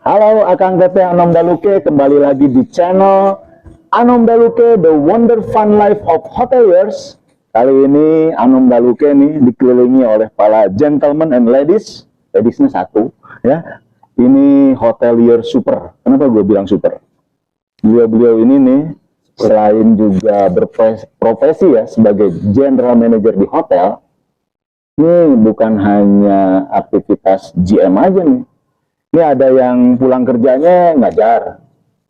Halo Akang Teteh Anom Daluke, kembali lagi di channel Anom Daluke, The Wonder Fun Life of Hoteliers. Kali ini Anom Daluke nih dikelilingi oleh para gentlemen and ladies. Ladiesnya satu, ya. Ini hotelier super. Kenapa gue bilang super? Beliau-beliau ini nih, selain juga berprofesi ya sebagai general manager di hotel, ini bukan hanya aktivitas GM aja nih. Ini ada yang pulang kerjanya ngajar,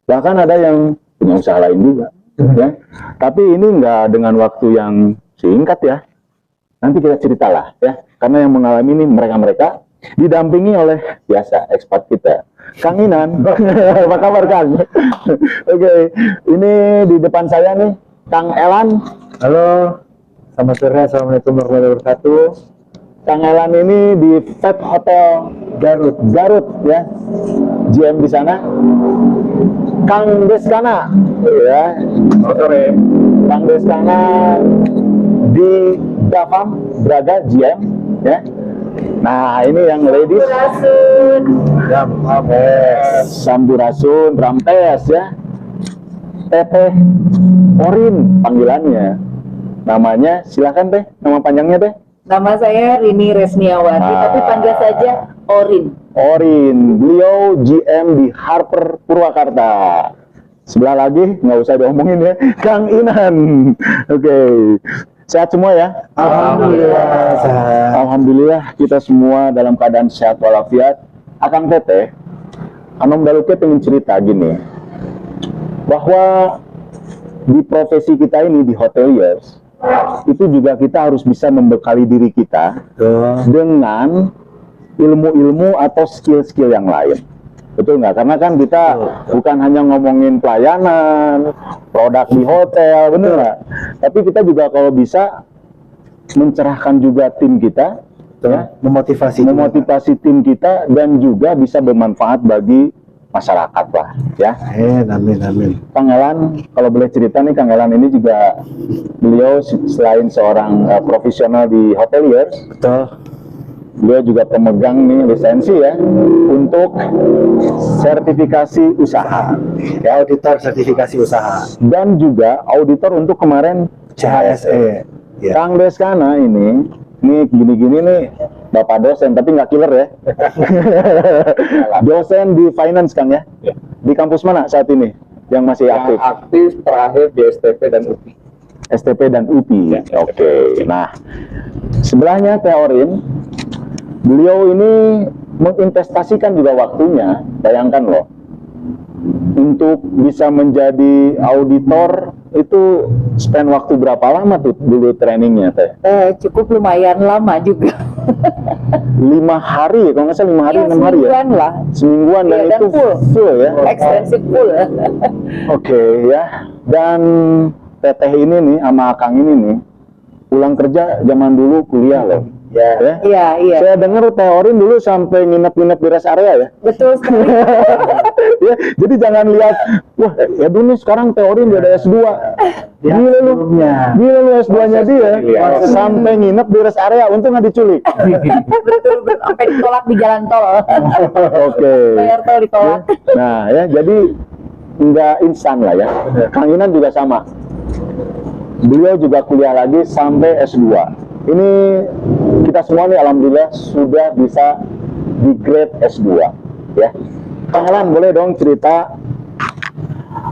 bahkan ada yang punya usaha lain juga, ya. Tapi ini nggak dengan waktu yang singkat ya. Nanti kita ceritalah ya, karena yang mengalami ini mereka-mereka didampingi oleh biasa ekspat kita, Kang Inan. Apa kabar Kang? Oke, ini di depan saya nih Kang Elan. Halo, selamat sore, assalamualaikum warahmatullahi wabarakatuh. Kang Elan ini di Feb Hotel Garut ya, GM di sana. Kang Deskana, ya, Sore. Kang Deskana di Dafam Braga GM, ya. Nah ini yang ladies, Sampurasun, Rampes ya, Teteh Orin panggilannya. Namanya silakan Teh, nama panjangnya Teh. Nama saya Rini Resniawati, tapi panggil saja Orin. Orin, beliau GM di Harper Purwakarta. Sebelah lagi, nggak usah diomongin ya, Kang Inan. Oke, sehat semua ya? Alhamdulillah. Alhamdulillah kita semua dalam keadaan sehat walafiat. Akang Teteh, Anom Daluke pengen cerita gini, bahwa di profesi kita ini di hoteliers, itu juga kita harus bisa membekali diri kita dengan ilmu-ilmu atau skill-skill yang lain. Betul nggak? Karena kan kita bukan hanya ngomongin pelayanan, produk di hotel, bener nggak? Tapi kita juga kalau bisa mencerahkan juga tim kita, ya, memotivasi tim kita, dan juga bisa bermanfaat bagi masyarakat lah, ya. Amin. Kang Elan, kalau boleh cerita nih, Kang Elan ini juga beliau selain seorang profesional di hoteliers, Betul. beliau juga pemegang nih lisensi ya untuk sertifikasi usaha, Ya, auditor sertifikasi usaha. dan juga auditor untuk kemarin CHSE. Ya. Kang Deskana ini gini-gini nih Bapak dosen, tapi nggak killer ya. Dosen di finance Kang ya. Di kampus mana saat ini yang masih aktif? Aktif terakhir di STP dan UPI. STP dan UPI. Oke. Nah, sebelahnya Teh Orin, beliau ini menginvestasikan juga waktunya, bayangkan loh, untuk bisa menjadi auditor itu spend waktu berapa lama tuh dulu trainingnya Teh? Cukup lumayan lama juga. 5 hari, kalau nggak salah 5 hari, 6 hari ya? Semingguan lah. Semingguan, dan Iya, dan itu full ya? Ekstensif full. Oke ya, dan Teteh ini nih sama Akang ini nih pulang kerja zaman dulu kuliah loh. Ya. Iya. Saya dengar Teh Orin dulu sampai nginep-nginep di rest area ya. Betul sekali. Ya, jadi jangan lihat, wah ya dulu sekarang Teh Orin udah ada S2. Gila lu. Gila lu S2-nya dia. Sampai nginep di rest area, untung nggak diculik. Betul, sampai ditolak di jalan tol. Oke. Bayar tol ditolak. Nah ya, jadi nggak instan lah ya. Kang Inan juga sama. Beliau juga kuliah lagi sampai S2. Ini kita semua nih alhamdulillah sudah bisa di grade S2 ya. Kang Elan boleh dong cerita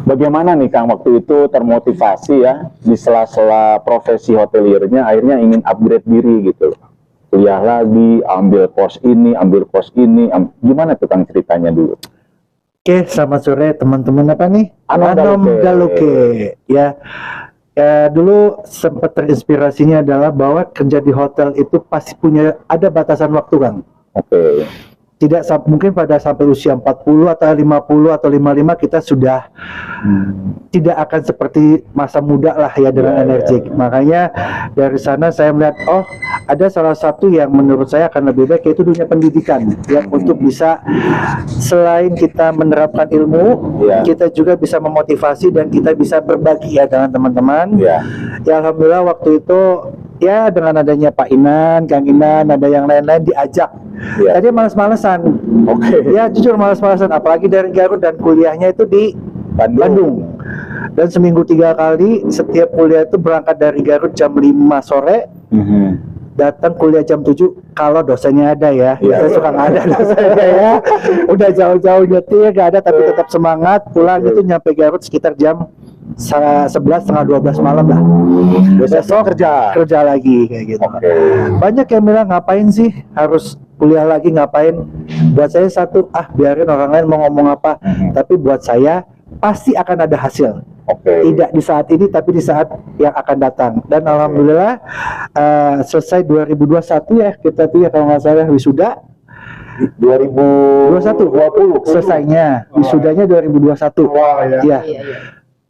bagaimana nih Kang waktu itu termotivasi ya di sela-sela profesi hoteliernya akhirnya ingin upgrade diri gitu loh. Kuliah lagi, ambil course ini, gimana tuh Kang ceritanya dulu? Oke, selamat sore teman-teman apa nih? Anom Daluke. Ya, dulu sempat terinspirasinya adalah bahwa kerja di hotel itu pasti ada batasan waktu, Kang. Oke. Tidak mungkin pada sampai usia 40 atau 50 atau 55 kita sudah tidak akan seperti masa muda lah ya dengan energi. Makanya dari sana saya melihat ada salah satu yang menurut saya akan lebih baik, yaitu dunia pendidikan yang untuk bisa selain kita menerapkan ilmu, kita juga bisa memotivasi dan kita bisa berbagi ya dengan teman-teman. Ya alhamdulillah waktu itu ya dengan adanya Pak Inan, Kang Inan, ada yang lain-lain diajak Iya. Tadi malas-malesan. Oke. Ya jujur malas-malesan, apalagi dari Garut dan kuliahnya itu di Bandung. Dan seminggu 3 kali setiap kuliah itu berangkat dari Garut jam 5 sore, datang kuliah jam 7 kalau dosennya ada ya. Iya. Saya suka nggak ada dosennya ya. Udah jauh-jauh nyetir nggak ada, tapi tetap semangat. Pulang itu nyampe Garut sekitar jam 11 setengah 12 malam lah. Besok kerja lagi kayak gitu. Oke. Banyak yang bilang ngapain sih harus kuliah lagi, ngapain? Buat saya satu, biarin orang lain mau ngomong apa. Tapi buat saya pasti akan ada hasil. Oke. Tidak di saat ini tapi di saat yang akan datang. Dan alhamdulillah selesai 2021 ya, kita tuh ya kalau nggak salah wisuda 2021 selesainya, wisudanya 2021. Wah, ya. Iya.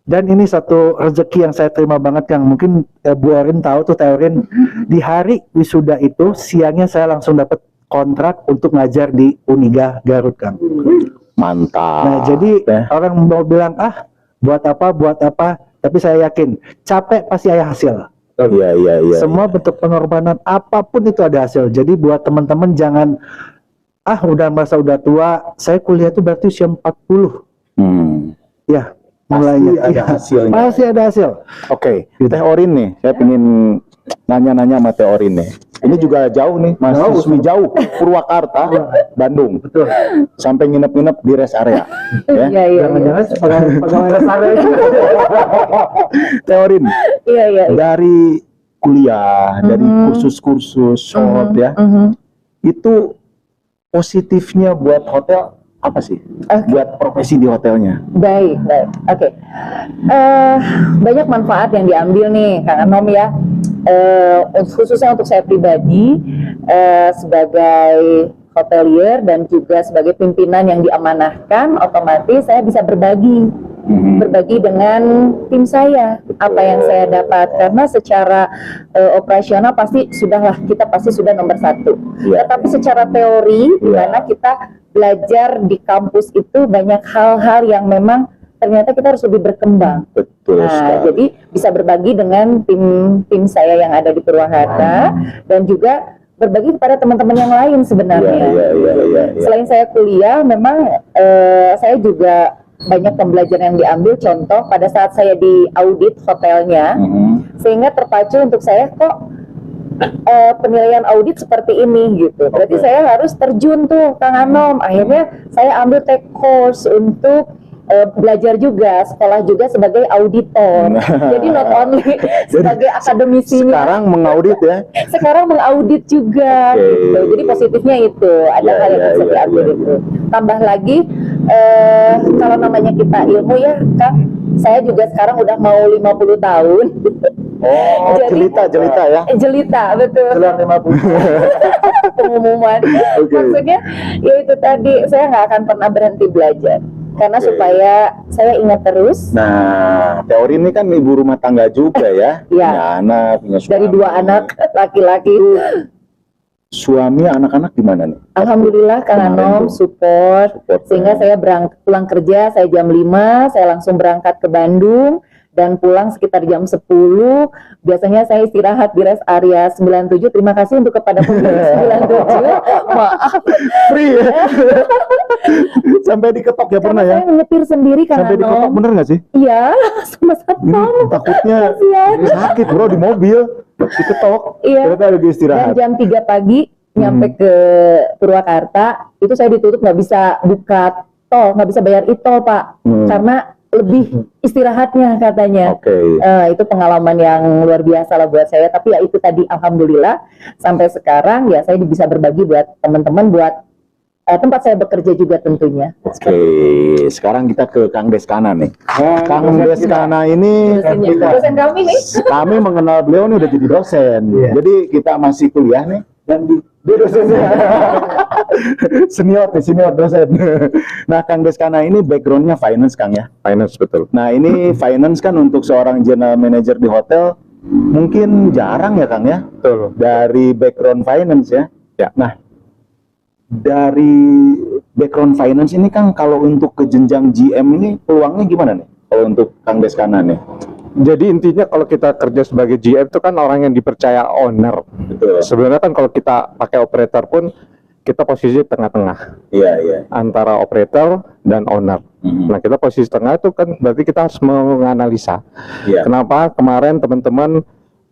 Dan ini satu rezeki yang saya terima banget, Kang. Mungkin Bu Orin tahu tuh, Teorin, di hari wisuda itu siangnya saya langsung dapat kontrak untuk ngajar di Uniga Garut, Kang. Mantap. Nah, jadi orang mau bilang buat apa, tapi saya yakin capek pasti ada hasil. Iya. Semua bentuk pengorbanan apapun itu ada hasil. Jadi buat teman-teman jangan udah merasa udah tua. Saya kuliah itu berarti usia 40. Ya, mulainya Pasti ada hasilnya. Pasti ada hasil. Oke, Teh Orin nih, saya pengen nanya-nanya sama Teh Orin nih. Ini juga jauh nih, mahasiswi jauh, Purwakarta, Bandung. Betul. Sampai nginep-nginep di rest area. Ya. Iya. Jangan-jangan pegawai rest area itu. Teh Orin, Iya. dari kuliah, dari kursus-kursus short ya, itu positifnya buat hotel apa sih? Buat profesi di hotelnya? Baik. Oke. Banyak manfaat yang diambil nih, Kang Anom ya. Khususnya untuk saya pribadi sebagai hotelier dan juga sebagai pimpinan yang diamanahkan, otomatis saya bisa berbagi dengan tim saya apa yang saya dapat, karena secara operasional kita pasti sudah nomor 1. Tetapi secara teori di mana kita belajar di kampus itu banyak hal-hal yang memang ternyata kita harus lebih berkembang. Betul. Jadi bisa berbagi dengan tim saya yang ada di Purwakarta dan juga berbagi kepada teman-teman yang lain sebenarnya. Iya. Selain saya kuliah, memang saya juga banyak pembelajaran yang diambil. Contoh pada saat saya di audit hotelnya, sehingga terpacu untuk saya kok penilaian audit seperti ini gitu. Berarti saya harus terjun tuh, Kang Anom. Akhirnya saya ambil take course untuk belajar juga, sekolah juga sebagai auditor. Jadi not only sebagai akademisinya, sekarang mengaudit ya. sekarang mengaudit juga. Gitu. Jadi positifnya itu ada hal yang bisa diambil itu. Tambah lagi kalau namanya kita ilmu ya, Kang, saya juga sekarang udah mau 50 tahun. Jadi, jelita ya. Jelita, betul. Jelang 50. Pengumuman. Maksudnya ya itu tadi, saya nggak akan pernah berhenti belajar. Karena supaya saya ingat terus. Nah, teori ini kan ibu rumah tangga juga ya. Iya. Punya anak, punya suami. Dari 2 anak laki-laki. Suami, anak-anak gimana nih? Alhamdulillah Kang Kemarin Anom tuh. support, sehingga saya pulang kerja, saya jam 5, saya langsung berangkat ke Bandung dan pulang sekitar jam 10. Biasanya saya istirahat di rest area 97. Terima kasih untuk kepada pemilik 97. Maaf. Free ya? Sampai diketok ya pernah ya? Saya nyetir sendiri Kang Sampai diketok Anom. bener nggak sih? Iya, sama Ini satpam. takutnya Kasihan. sakit bro di mobil, diketok. Iya. Ternyata lagi Dan istirahat. jam 3 pagi nyampe ke Purwakarta, itu saya ditutup nggak bisa buka tol, nggak bisa bayar e-tol Pak, karena lebih istirahatnya katanya. Oke. Itu pengalaman yang luar biasa lah buat saya. Tapi ya itu tadi, alhamdulillah sampai sekarang ya saya bisa berbagi buat teman-teman, buat tempat saya bekerja juga tentunya. Oke, sekarang kita ke Kang Deskana nih. Kang Deskana ini Dosen kami nih. kami mengenal beliau nih udah jadi dosen. Jadi kita masih kuliah nih dan dia dosennya. senior dosen. Nah, Kang Deskana ini backgroundnya finance, Kang ya. Finance betul. Nah, ini finance kan untuk seorang general manager di hotel mungkin jarang ya, Kang ya. Betul. Dari background finance ya. Ya. Nah, dari background finance ini Kang, kalau untuk ke jenjang GM ini peluangnya gimana nih? Kalau untuk Kang Deskana nih? Jadi intinya kalau kita kerja sebagai GM itu kan orang yang dipercaya owner. Betul. Sebenarnya kan kalau kita pakai operator pun kita posisi tengah-tengah Iya, iya. antara operator dan owner. Nah, kita posisi tengah itu kan berarti kita harus menganalisa. Iya. Kenapa kemarin teman-teman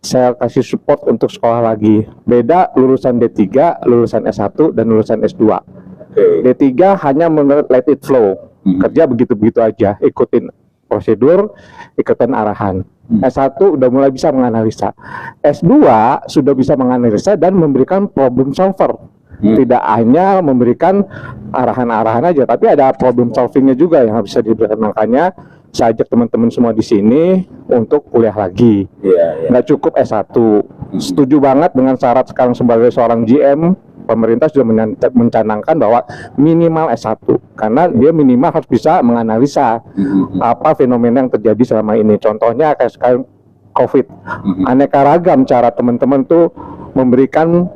saya kasih support untuk sekolah lagi. Beda lulusan D3, lulusan S1 dan lulusan S2. Oke. D3 hanya let it flow. Kerja begitu-begitu aja, ikutin prosedur, ikutin arahan. S1 udah mulai bisa menganalisa. S2 sudah bisa menganalisa dan memberikan problem solver. Tidak hanya memberikan arahan-arahan aja, tapi ada problem solvingnya juga yang bisa diberikan. Makanya saya ajak teman-teman semua di sini untuk kuliah lagi. Iya, iya. Nggak cukup S1. Setuju banget dengan syarat sekarang sebagai seorang GM, pemerintah sudah mencanangkan bahwa minimal S1 karena dia minimal harus bisa menganalisa apa fenomena yang terjadi selama ini. Contohnya kayak sekarang COVID, aneka ragam cara teman-teman tuh memberikan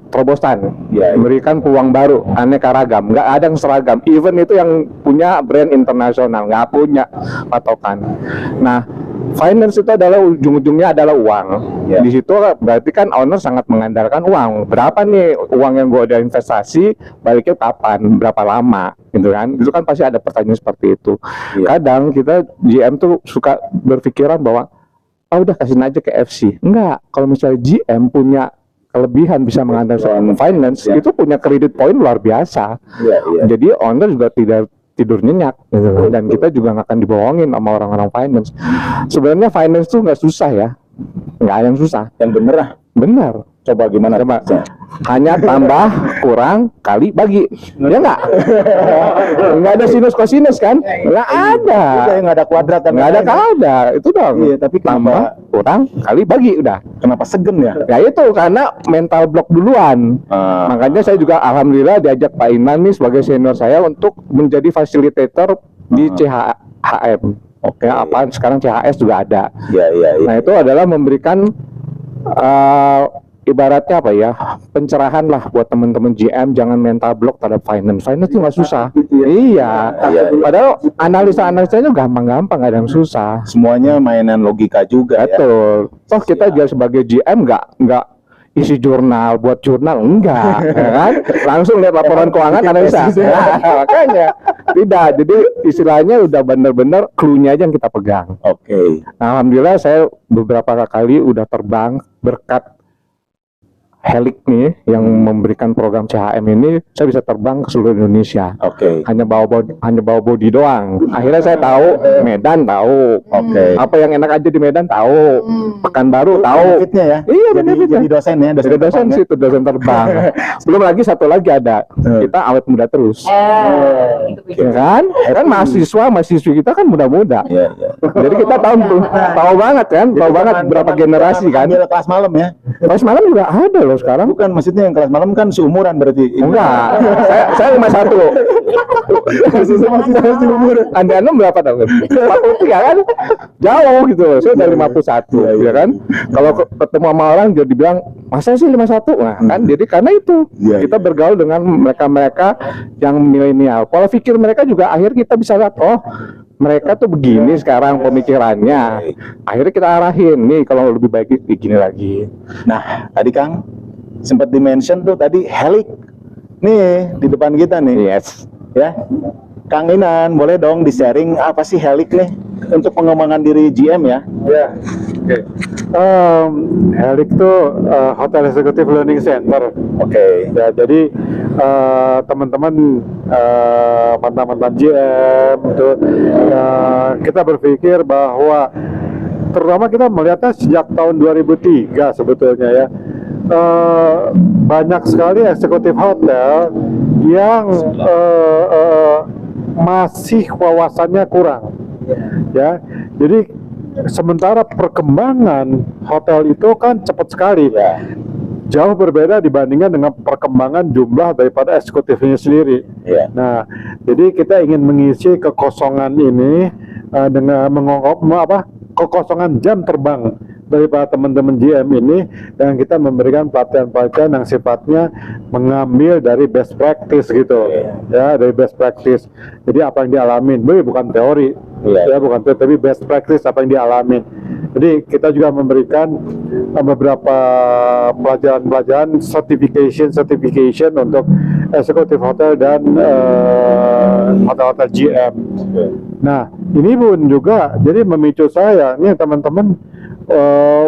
terobosan, Ya, ya. memberikan peluang baru, aneka ragam, nggak ada yang seragam. Even itu yang punya brand internasional nggak punya patokan. Nah, finance itu adalah ujung-ujungnya adalah uang. Ya. Di situ berarti kan owner sangat mengandalkan uang. Berapa nih uang yang gue udah investasi, baliknya kapan, berapa lama, gitu kan? Itu kan pasti ada pertanyaan seperti itu. Ya. Kadang kita GM tuh suka berpikiran bahwa udah kasihin aja ke FC. Enggak, kalau misalnya GM punya kelebihan bisa mengandalkan finance, Ya. itu punya kredit point luar biasa. Iya, iya. Jadi owner juga tidak tidur nyenyak gitu. Dan kita juga nggak akan dibohongin sama orang-orang finance. Sebenarnya finance tuh nggak susah ya, nggak ada yang susah. Yang bener lah. Benar. Coba gimana? Coba. Hanya tambah, kurang, kali, bagi. Ya nggak? Nggak ada sinus kosinus kan? Nggak ada. Nggak ada kuadrat dan Nggak ada lain-lain. kada. Itu dong. Iya, tapi tambah, kurang, kali, bagi udah. Kenapa segen ya? Ya itu karena mental block duluan. Makanya saya juga alhamdulillah diajak Pak Iman nih sebagai senior saya untuk menjadi fasilitator di CHM. Oke, apaan sekarang CHS juga ada. Iya, iya, iya. Nah, itu adalah memberikan ibaratnya apa ya, pencerahan lah buat teman-teman GM, jangan mental block terhadap finance. Finance itu nggak susah. Iya. Padahal analisa-analisanya gampang-gampang, nggak ada yang susah. Semuanya mainan logika juga ya. Betul. Toh kita juga sebagai GM nggak isi jurnal buat jurnal, enggak, ya kan? Langsung lihat laporan keuangan analisa. Nah, makanya tidak. Jadi istilahnya udah bener-bener clue-nya aja yang kita pegang. Oke. Nah, alhamdulillah saya beberapa kali udah terbang berkat Helik nih yang memberikan program CHM ini, saya bisa terbang ke seluruh Indonesia. Oke. Hanya bawa body doang. Akhirnya saya tahu Medan, tahu. Oke. Apa yang enak aja di Medan tahu. Pekanbaru tahu. Benefitnya ya. Iya, Jadi benefitnya. dosen ya, Jadi dosen terbang sih itu dosen terbang. Belum lagi satu lagi ada. Kita awet muda terus. Ya kan? Kan mahasiswi kita kan muda-muda. ya. Iya, iya. Jadi kita tahu banget kan, tahu banget berapa generasi kan. Ambil kelas malam ya. Pas malam juga ada loh sekarang. Bukan, maksudnya yang kelas malam kan seumuran berarti. Enggak, saya 51. Masih seumuran. Anda berapa tahun? 43 kan? Jauh gitu loh. Saya udah 51, ya kan? Kalau ketemu sama orang jadi bilang, "Masa sih 51?" Nah, kan jadi karena itu Iya, kita bergaul dengan mereka-mereka yang milenial. Pola pikir mereka juga akhirnya kita bisa lihat, oh, mereka tuh begini sekarang pemikirannya. Akhirnya kita arahin, nih kalau lebih baik begini lagi. Nah, tadi Kang sempat dimention tuh tadi Helik. Nih di depan kita nih. Yes. Ya. Kang Inan, boleh dong di-sharing apa sih Helik nih untuk pengembangan diri GM ya? Ya, oke. Helik itu Hotel Executive Learning Center. Oke. Ya, jadi teman-teman mantan-mantan GM itu kita berpikir bahwa terutama kita melihatnya sejak tahun 2003 sebetulnya ya. Banyak sekali eksekutif hotel yang masih wawasannya kurang, ya. Jadi sementara perkembangan hotel itu kan cepat sekali, jauh berbeda dibandingkan dengan perkembangan jumlah daripada eksekutifnya sendiri. Iya. Nah, jadi kita ingin mengisi kekosongan ini dengan kekosongan jam terbang daripada teman-teman GM ini, dan kita memberikan pelatihan-pelatihan yang sifatnya mengambil dari best practice gitu, ya, dari best practice. Jadi apa yang dialamin, bukan teori, ya, bukan teori, tapi best practice apa yang dialamin. Jadi kita juga memberikan beberapa pelajaran-pelajaran certification untuk eksekutif hotel dan hotel-hotel GM. Nah, ini pun juga jadi memicu saya, ini teman-teman,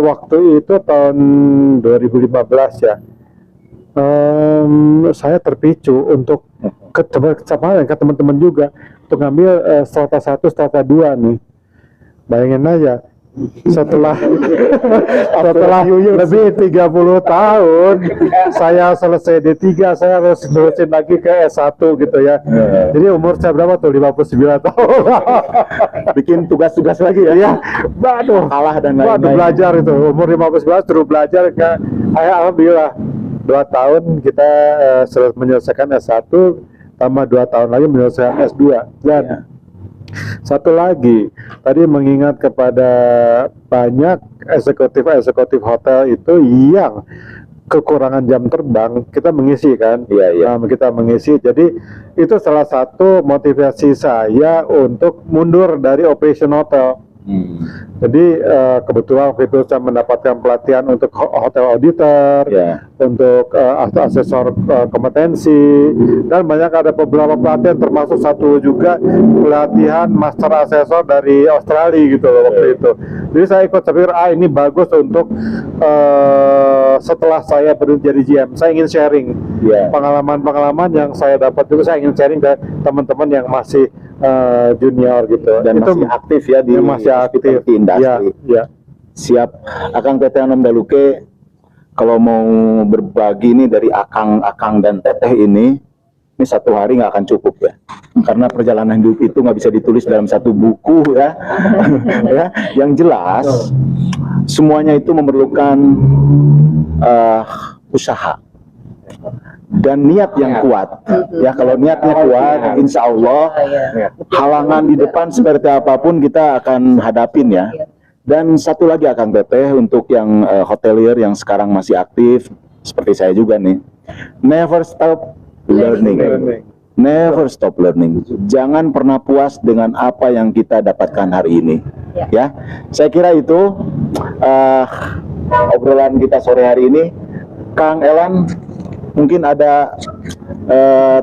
waktu itu tahun 2015 ya, saya terpicu untuk ke teman-teman juga untuk ngambil strata 1, strata 2 nih. Bayangin aja, setelah lebih 30 tahun saya selesai D3, saya harus terusin lagi ke S1 gitu ya. Jadi umur saya berapa tuh? 59 tahun. Bikin tugas-tugas lagi ya. Iya, waduh, Kalah dan waduh, lain-lain. belajar itu umur 15 terus belajar ke alhamdulillah 2 tahun kita menyelesaikan S1, tambah 2 tahun lagi menyelesaikan S2. Dan satu lagi, tadi mengingat kepada banyak eksekutif hotel itu yang kekurangan jam terbang, kita mengisi kan? Iya. Nah, kita mengisi. Jadi itu salah satu motivasi saya untuk mundur dari operation hotel. Jadi kebetulan waktu itu saya mendapatkan pelatihan untuk hotel auditor, untuk asesor kompetensi, dan banyak ada beberapa pelatihan, termasuk satu juga pelatihan master asesor dari Australia gitu loh waktu itu. Jadi saya ikut, saya pikir ini bagus untuk setelah saya berhenti jadi GM, saya ingin sharing pengalaman-pengalaman yang saya dapat itu, saya ingin sharing ke teman-teman yang masih junior gitu, Dan itu masih aktif ya di masih aktif di industri. ya. Siap. Akang Teteh Anom Daluke, kalau mau berbagi nih dari Akang dan Teteh ini satu hari nggak akan cukup ya, karena perjalanan hidup itu nggak bisa ditulis dalam satu buku ya. Ya, yang jelas semuanya itu memerlukan usaha dan niat yang kuat. Ya, kalau niatnya kuat, insya Allah halangan di depan seperti apapun kita akan hadapin ya. Dan satu lagi Akang Teteh, untuk yang hotelier yang sekarang masih aktif seperti saya juga nih, never stop learning. Never stop learning. Jangan pernah puas dengan apa yang kita dapatkan hari ini. Ya, saya kira itu obrolan kita sore hari ini. Kang Elan, mungkin ada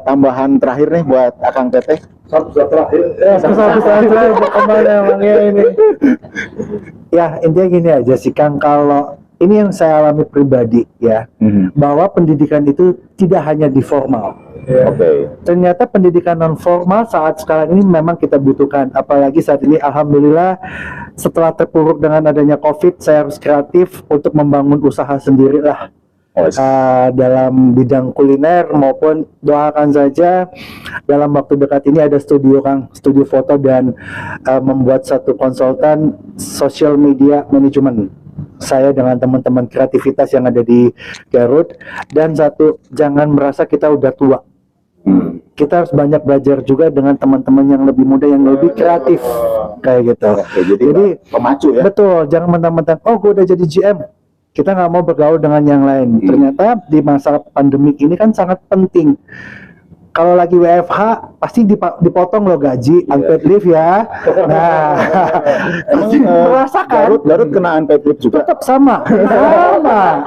tambahan terakhir nih buat Akang Teteh. Ya, intinya gini aja sih Kang, kalau ini yang saya alami pribadi ya, bahwa pendidikan itu tidak hanya di formal. Oke. Ternyata pendidikan non formal saat sekarang ini memang kita butuhkan, apalagi saat ini alhamdulillah setelah terpuruk dengan adanya COVID, saya harus kreatif untuk membangun usaha sendiri lah. Dalam bidang kuliner, maupun doakan saja dalam waktu dekat ini ada studio Kang, studio foto, dan membuat satu konsultan social media management saya dengan teman-teman kreativitas yang ada di Garut. Dan satu, jangan merasa kita udah tua, kita harus banyak belajar juga dengan teman-teman yang lebih muda, yang lebih kreatif kayak gitu. Jadi pemacu ya. Betul, jangan mentang-mentang oh gue udah jadi GM, kita nggak mau bergaul dengan yang lain. Ternyata di masa pandemik ini kan sangat penting. Kalau lagi WFH pasti dipotong loh gaji, unpaid leave ya. Nah, Emang merasakan Garut kena unpaid leave juga. tetap sama. Nah,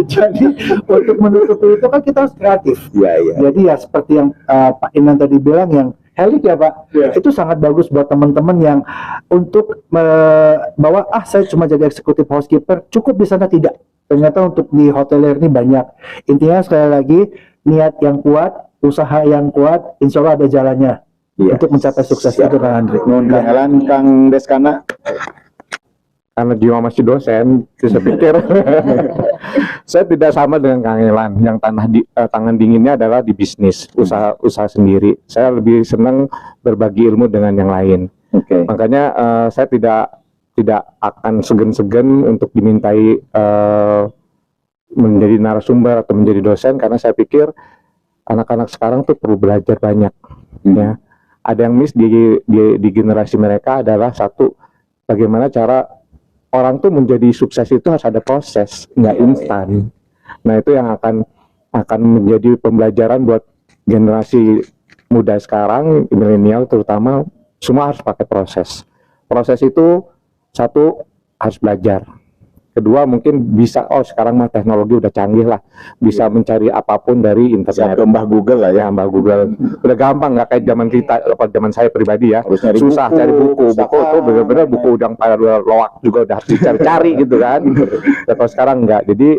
jadi untuk menutupi itu kan kita harus kreatif. Iya. Jadi ya seperti yang Pak Inan tadi bilang, yang Helik ya Pak, itu sangat bagus buat teman-teman yang untuk bahwa saya cuma jadi eksekutif housekeeper, cukup di sana, tidak. Ternyata untuk di hotelier ini banyak. Intinya sekali lagi, niat yang kuat, usaha yang kuat, insya Allah ada jalannya untuk mencapai sukses. Itu Kang Andre. Nun Kang Elan, Kang Deskana. Karena Jiwa masih dosen, saya pikir saya tidak sama dengan Kang Elan. Yang tangan dinginnya adalah di bisnis, usaha sendiri. Saya lebih senang berbagi ilmu dengan yang lain. Makanya saya tidak akan segan-segan untuk dimintai menjadi narasumber atau menjadi dosen, karena saya pikir anak-anak sekarang tuh perlu belajar banyak. Ya, ada yang miss di generasi mereka adalah satu, bagaimana cara orang tuh menjadi sukses itu harus ada proses, nggak instan. Nah, itu yang akan menjadi pembelajaran buat generasi muda sekarang, milenial terutama, semua harus pakai proses. Proses itu Satu, harus belajar. Kedua, mungkin bisa, oh sekarang mah teknologi udah canggih lah, bisa mencari apapun dari Siap internet. ke Mbah Google lah ya. Ya, Mbak Google udah gampang, nggak kayak zaman kita, kalau zaman saya pribadi ya, Harus nyari susah buku, cari buku itu pustakaan, bener-bener buku udah pada loak juga udah harus dicari-cari gitu kan. Ya, kalau sekarang enggak. Jadi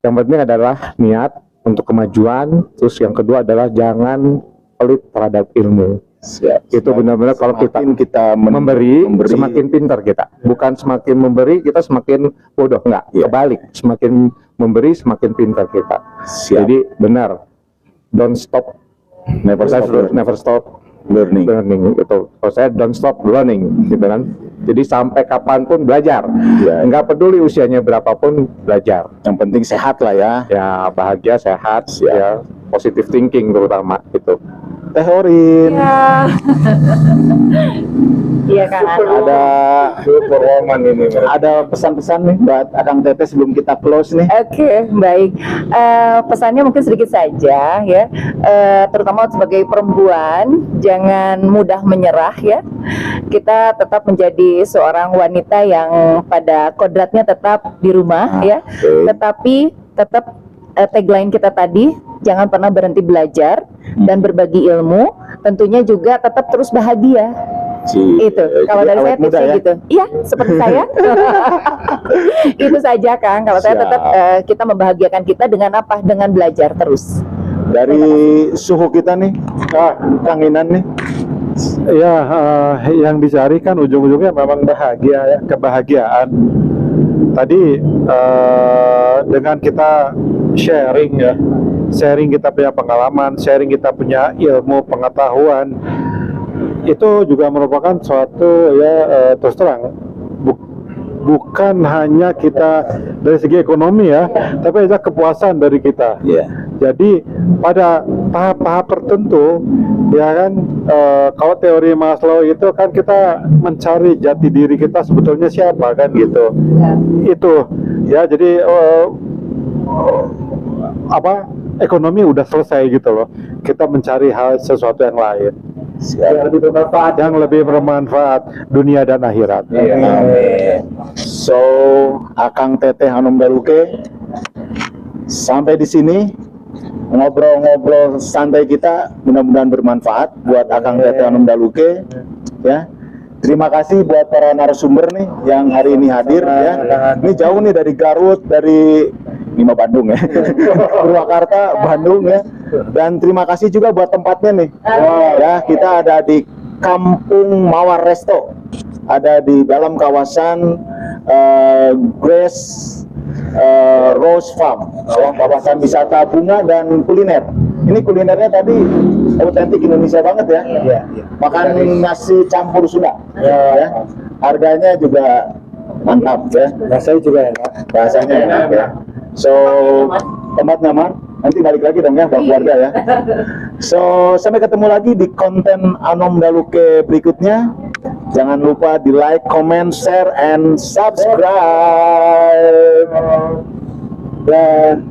yang penting adalah niat untuk kemajuan, terus yang kedua adalah jangan pelit terhadap ilmu. Siap. Itu benar-benar kalau kita Semakin kita memberi, semakin pintar kita. Bukan semakin memberi kita semakin bodoh, enggak. Iya. Kebalik, semakin memberi semakin pintar kita. Siap. Jadi benar, don't stop, never stop learning. never stop learning. gitu. Kalau saya don't stop learning gitu kan. Jadi sampai kapanpun belajar. Ya. Enggak peduli usianya berapapun belajar. Yang penting sehat lah ya. Ya bahagia, sehat, Siap. ya positive thinking terutama gitu. Teh Orin, Ya. Iya Kang Ano. ada pesan-pesan nih buat Akang Teteh sebelum kita close nih. Oke, baik. Pesannya mungkin sedikit saja ya. Terutama sebagai perempuan, jangan mudah menyerah ya. Kita tetap menjadi seorang wanita yang pada kodratnya tetap di rumah ya. Oke. Tetapi tetap tagline kita tadi, jangan pernah berhenti belajar dan berbagi ilmu. Tentunya juga tetap terus bahagia. Itu kalau Jadi dari saya awet muda tipsnya ya. gitu. Iya, seperti saya. Itu saja Kang. Kalau saya Siap. tetap kita membahagiakan kita dengan apa? Dengan belajar terus. Dari suhu kita nih, Kang Inan nih. Ya, yang dicari kan ujung-ujungnya memang bahagia ya, kebahagiaan. Tadi dengan kita sharing ya, sharing kita punya pengalaman, sharing kita punya ilmu, pengetahuan, itu juga merupakan suatu ya terus terang bukan hanya kita dari segi ekonomi ya, tapi juga kepuasan dari kita. Iya. Jadi pada tahap-tahap tertentu ya kan, kalau teori Maslow itu kan kita mencari jati diri kita sebetulnya siapa kan gitu. Itu ya, jadi apa, ekonomi udah selesai gitu loh. Kita mencari hal sesuatu yang lain yang lebih bermanfaat dunia dan akhirat. Amin. So, Akang Teteh Hanom Daluke, sampai di sini ngobrol-ngobrol santai kita, mudah-mudahan bermanfaat buat Akang Teteh Hanom Daluke ya. Terima kasih buat para narasumber nih yang hari ini hadir ya. Ini jauh nih dari Garut, dari Lima Bandung ya, Purwakarta, Bandung ya. Dan terima kasih juga buat tempatnya nih. Ya, kita ada di Kampung Mawar Resto, ada di dalam kawasan Grace Rose Farm, ya, kawasan wisata bunga dan kuliner. Ini kulinernya tadi otentik Indonesia banget ya. Makan nasi campur Sunda, ya. Harganya juga mantap ya. Rasanya juga enak. Bahasanya enak ya. So, tempat nyaman. Nanti balik lagi dong ya buat keluarga ya. So, sampai ketemu lagi di konten Anom Daluke berikutnya. Jangan lupa di like, comment, share, and subscribe. Dan